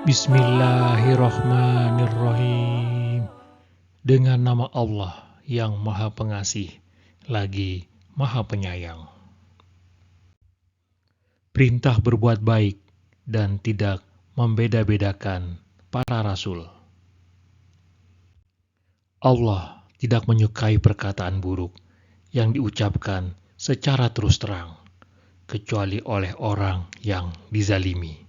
Bismillahirrahmanirrahim. Dengan nama Allah yang Maha Pengasih, lagi Maha Penyayang. Perintah berbuat baik dan tidak membeda-bedakan para rasul. Allah tidak menyukai perkataan buruk yang diucapkan secara terus terang, kecuali oleh orang yang dizalimi.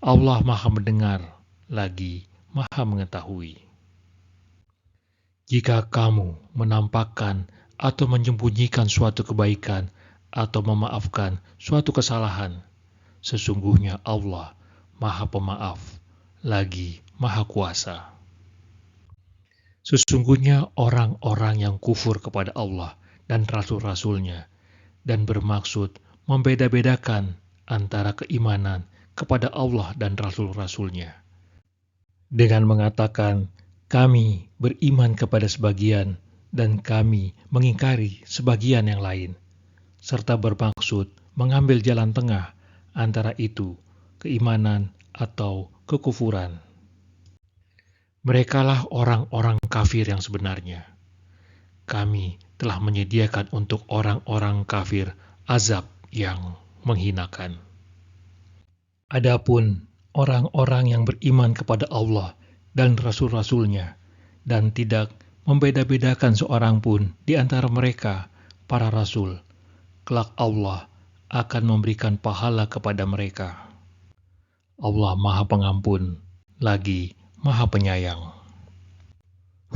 Allah Maha mendengar, lagi Maha mengetahui. Jika kamu menampakkan atau menyembunyikan suatu kebaikan atau memaafkan suatu kesalahan, sesungguhnya Allah Maha Pemaaf, lagi Maha Kuasa. Sesungguhnya orang-orang yang kufur kepada Allah dan rasul-rasulnya dan bermaksud membeda-bedakan antara keimanan kepada Allah dan rasul-rasulnya dengan mengatakan, kami beriman kepada sebagian dan kami mengingkari sebagian yang lain, serta bermaksud mengambil jalan tengah antara itu keimanan atau kekufuran. Merekalah orang-orang kafir yang sebenarnya. Kami telah menyediakan untuk orang-orang kafir azab yang menghinakan. Adapun orang-orang yang beriman kepada Allah dan rasul-rasulnya dan tidak membeda-bedakan seorang pun di antara mereka, para rasul, kelak Allah akan memberikan pahala kepada mereka. Allah Maha Pengampun, lagi Maha Penyayang.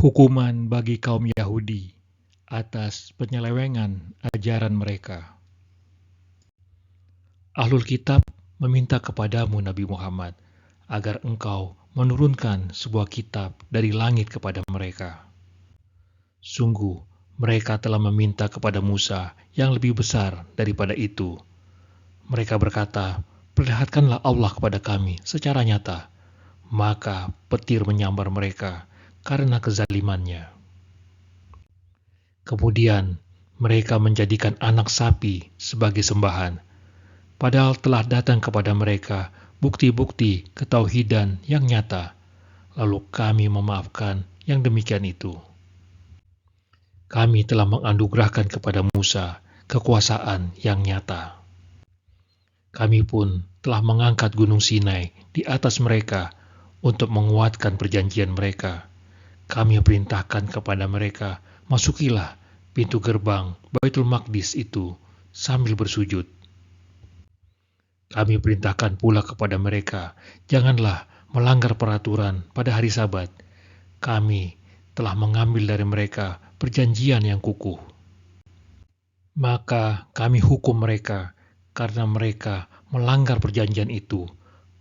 Hukuman bagi kaum Yahudi atas penyelewengan ajaran mereka. Ahlul Kitab meminta kepadamu Nabi Muhammad agar engkau menurunkan sebuah kitab dari langit kepada mereka. Sungguh, mereka telah meminta kepada Musa yang lebih besar daripada itu. Mereka berkata, perlihatkanlah Allah kepada kami secara nyata. Maka petir menyambar mereka karena kezalimannya. Kemudian mereka menjadikan anak sapi sebagai sembahan, padahal telah datang kepada mereka bukti-bukti ketauhidan yang nyata, lalu kami memaafkan yang demikian itu. Kami telah menganugerahkan kepada Musa kekuasaan yang nyata. Kami pun telah mengangkat gunung Sinai di atas mereka untuk menguatkan perjanjian mereka. Kami perintahkan kepada mereka, masukilah pintu gerbang Baitul Maqdis itu sambil bersujud. Kami perintahkan pula kepada mereka, janganlah melanggar peraturan pada hari Sabat. Kami telah mengambil dari mereka perjanjian yang kukuh. Maka kami hukum mereka karena mereka melanggar perjanjian itu,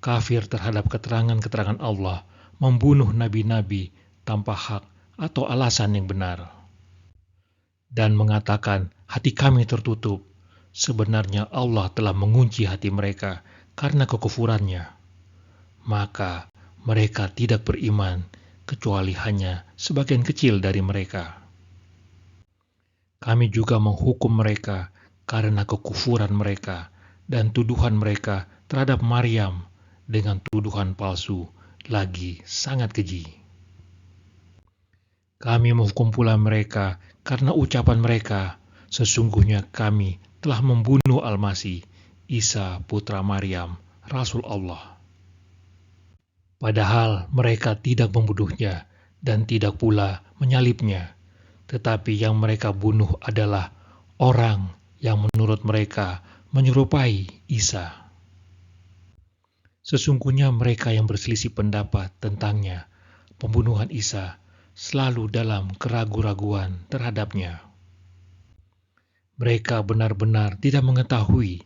kafir terhadap keterangan-keterangan Allah, membunuh nabi-nabi tanpa hak atau alasan yang benar, dan mengatakan hati kami tertutup. Sebenarnya Allah telah mengunci hati mereka karena kekufurannya. Maka mereka tidak beriman kecuali hanya sebagian kecil dari mereka. Kami juga menghukum mereka karena kekufuran mereka dan tuduhan mereka terhadap Maryam dengan tuduhan palsu lagi sangat keji. Kami menghukum pula mereka karena ucapan mereka, sesungguhnya kami telah membunuh Al-Masih, Isa putra Maryam, Rasul Allah. Padahal mereka tidak membunuhnya dan tidak pula menyalibnya, tetapi yang mereka bunuh adalah orang yang menurut mereka menyerupai Isa. Sesungguhnya mereka yang berselisih pendapat tentangnya, pembunuhan Isa, selalu dalam keraguan-raguan terhadapnya. Mereka benar-benar tidak mengetahui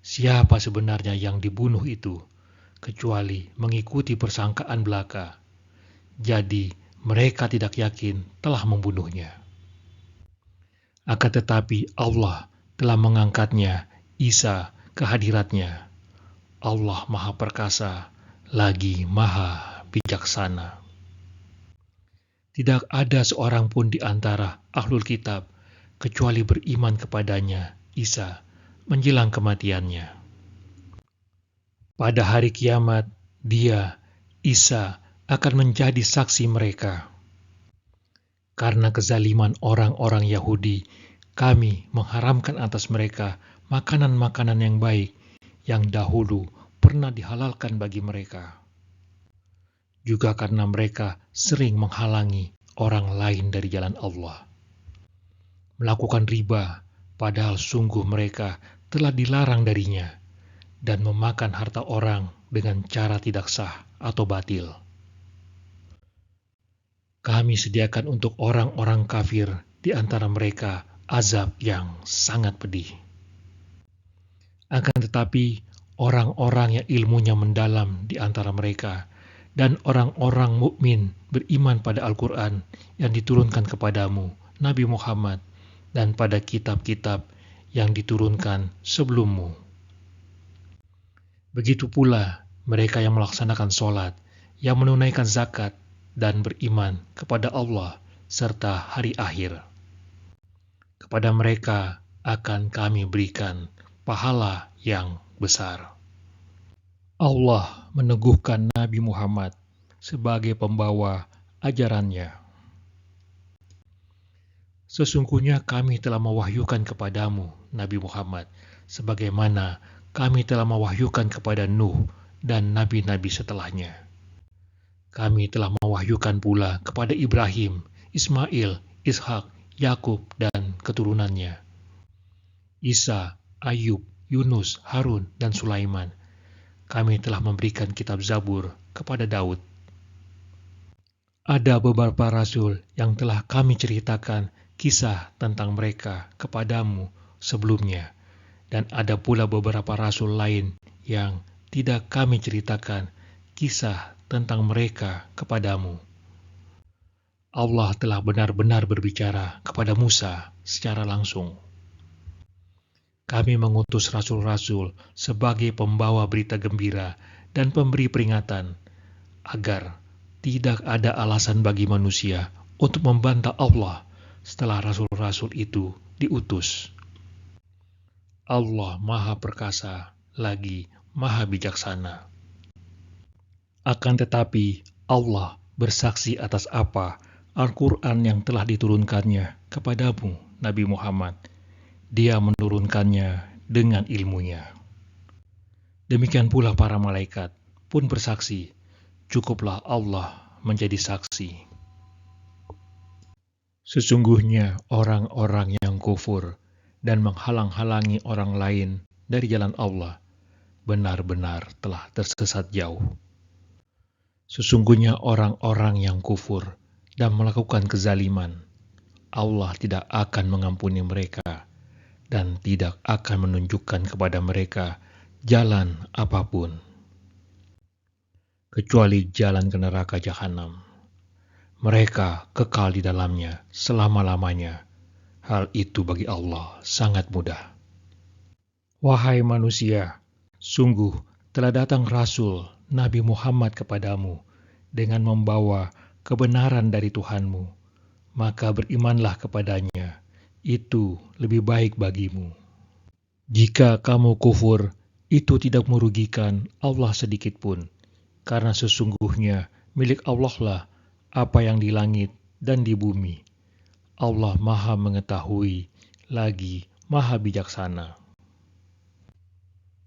siapa sebenarnya yang dibunuh itu, kecuali mengikuti persangkaan belaka. Jadi mereka tidak yakin telah membunuhnya. Akan tetapi Allah telah mengangkatnya, Isa, ke hadiratnya. Allah Maha Perkasa, lagi Maha Bijaksana. Tidak ada seorang pun di antara Ahlul Kitab kecuali beriman kepadanya, Isa, menjelang kematiannya. Pada hari kiamat, Dia Isa akan menjadi saksi mereka. Karena kezaliman orang-orang Yahudi, kami mengharamkan atas mereka makanan-makanan yang baik yang dahulu pernah dihalalkan bagi mereka. Juga karena mereka sering menghalangi orang lain dari jalan Allah. Melakukan riba, padahal sungguh mereka telah dilarang darinya, dan memakan harta orang dengan cara tidak sah atau batil. Kami sediakan untuk orang-orang kafir di antara mereka azab yang sangat pedih. Akan tetapi, orang-orang yang ilmunya mendalam di antara mereka dan orang-orang mukmin beriman pada Al-Quran yang diturunkan kepadamu, Nabi Muhammad, dan pada kitab-kitab yang diturunkan sebelummu. Begitu pula mereka yang melaksanakan sholat, yang menunaikan zakat, dan beriman kepada Allah serta hari akhir. Kepada mereka akan kami berikan pahala yang besar. Allah meneguhkan Nabi Muhammad sebagai pembawa ajarannya. Sesungguhnya kami telah mewahyukan kepadamu, Nabi Muhammad, sebagaimana kami telah mewahyukan kepada Nuh dan nabi-nabi setelahnya. Kami telah mewahyukan pula kepada Ibrahim, Ismail, Ishak, Yakub, dan keturunannya, Isa, Ayub, Yunus, Harun, dan Sulaiman. Kami telah memberikan kitab Zabur kepada Daud. Ada beberapa rasul yang telah kami ceritakan kisah tentang mereka kepadamu sebelumnya, dan ada pula beberapa rasul lain yang tidak kami ceritakan kisah tentang mereka kepadamu. Allah telah benar-benar berbicara kepada Musa secara langsung. Kami mengutus rasul-rasul sebagai pembawa berita gembira dan pemberi peringatan, agar tidak ada alasan bagi manusia untuk membantah Allah setelah rasul-rasul itu diutus. Allah Maha Perkasa lagi Maha Bijaksana. Akan tetapi Allah bersaksi atas apa Al-Quran yang telah diturunkannya kepadamu, Nabi Muhammad. Dia menurunkannya dengan ilmunya. Demikian pula para malaikat pun bersaksi, cukuplah Allah menjadi saksi. Sesungguhnya orang-orang yang kufur dan menghalang-halangi orang lain dari jalan Allah benar-benar telah tersesat jauh. Sesungguhnya orang-orang yang kufur dan melakukan kezaliman, Allah tidak akan mengampuni mereka dan tidak akan menunjukkan kepada mereka jalan apapun, kecuali jalan ke neraka jahanam. Mereka kekal di dalamnya selama-lamanya. Hal itu bagi Allah sangat mudah. Wahai manusia, sungguh telah datang Rasul Nabi Muhammad kepadamu dengan membawa kebenaran dari Tuhanmu, maka berimanlah kepadanya, itu lebih baik bagimu. Jika kamu kufur, itu tidak merugikan Allah sedikit pun, karena sesungguhnya milik Allah lah apa yang di langit dan di bumi. Allah Maha Mengetahui lagi Maha Bijaksana.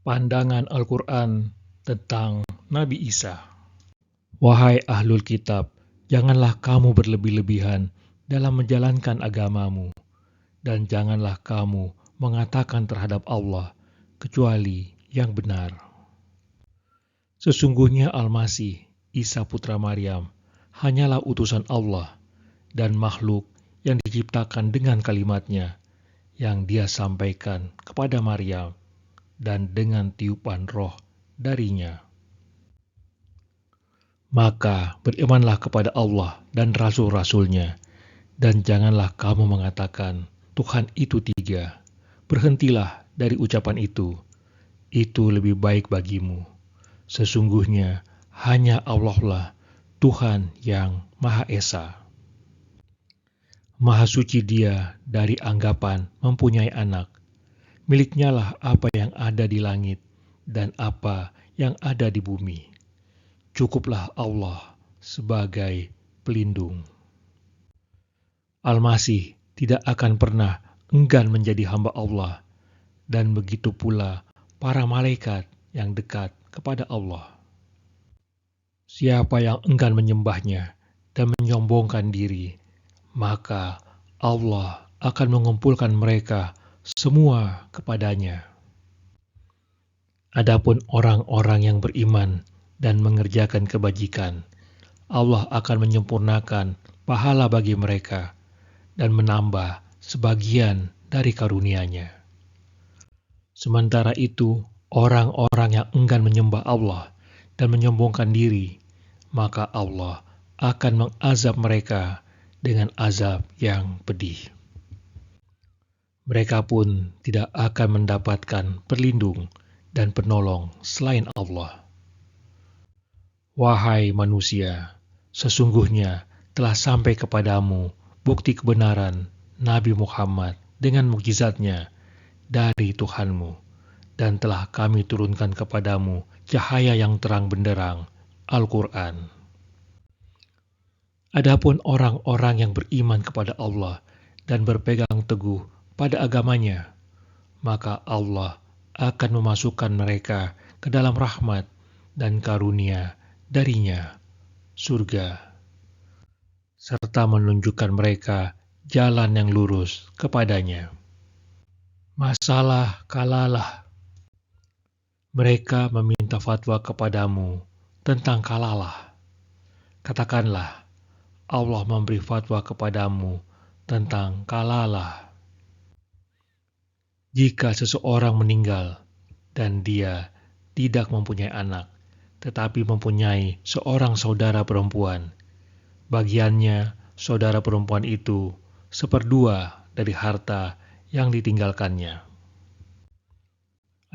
Pandangan Al-Quran tentang Nabi Isa. Wahai ahlul kitab, janganlah kamu berlebih-lebihan dalam menjalankan agamamu, dan janganlah kamu mengatakan terhadap Allah kecuali yang benar. Sesungguhnya Al-Masih, Isa putra Maryam, hanyalah utusan Allah dan makhluk yang diciptakan dengan kalimatnya yang Dia sampaikan kepada Maryam dan dengan tiupan roh darinya. Maka berimanlah kepada Allah dan rasul-rasulnya, dan janganlah kamu mengatakan Tuhan itu tiga. Berhentilah dari ucapan itu lebih baik bagimu. Sesungguhnya hanya Allah lah Tuhan yang Maha Esa. Maha suci Dia dari anggapan mempunyai anak. Miliknya lah apa yang ada di langit dan apa yang ada di bumi. cukuplah Allah sebagai pelindung. Al-Masih tidak akan pernah enggan menjadi hamba Allah, dan begitu pula para malaikat yang dekat kepada Allah. Siapa yang enggan menyembahnya dan menyombongkan diri, maka Allah akan mengumpulkan mereka semua kepadanya. Adapun orang-orang yang beriman dan mengerjakan kebajikan, Allah akan menyempurnakan pahala bagi mereka dan menambah sebagian dari karunia-Nya. Sementara itu, orang-orang yang enggan menyembah Allah dan menyombongkan diri, maka Allah akan mengazab mereka dengan azab yang pedih. Mereka pun tidak akan mendapatkan perlindung dan penolong selain Allah. Wahai manusia, sesungguhnya telah sampai kepadamu bukti kebenaran Nabi Muhammad dengan mukjizatnya dari Tuhanmu, dan telah kami turunkan kepadamu cahaya yang terang benderang, Al-Quran. Adapun orang-orang yang beriman kepada Allah dan berpegang teguh pada agamanya, maka Allah akan memasukkan mereka ke dalam rahmat dan karunia darinya, surga, serta menunjukkan mereka jalan yang lurus kepadanya. Masalah kalalah. Mereka meminta fatwa kepadamu tentang kalalah. Katakanlah, Allah memberi fatwa kepadamu tentang kalalah. Jika seseorang meninggal dan dia tidak mempunyai anak, tetapi mempunyai seorang saudara perempuan, bagiannya saudara perempuan itu 1/2 dari harta yang ditinggalkannya.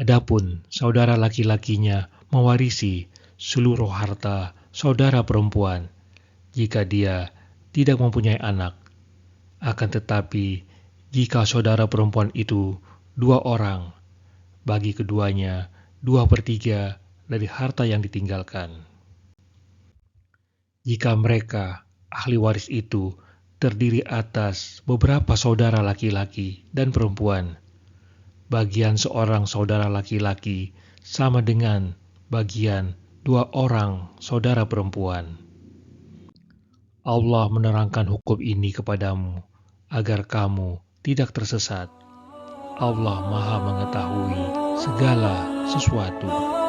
Adapun saudara laki-lakinya mewarisi seluruh harta saudara perempuan jika dia tidak mempunyai anak. Akan tetapi, jika saudara perempuan itu 2 orang, bagi keduanya 2/3 dari harta yang ditinggalkan. Jika mereka, ahli waris itu, terdiri atas beberapa saudara laki-laki dan perempuan, bagian seorang saudara laki-laki sama dengan bagian 2 orang saudara perempuan. Allah menerangkan hukum ini kepadamu agar kamu tidak tersesat. Allah Maha mengetahui segala sesuatu.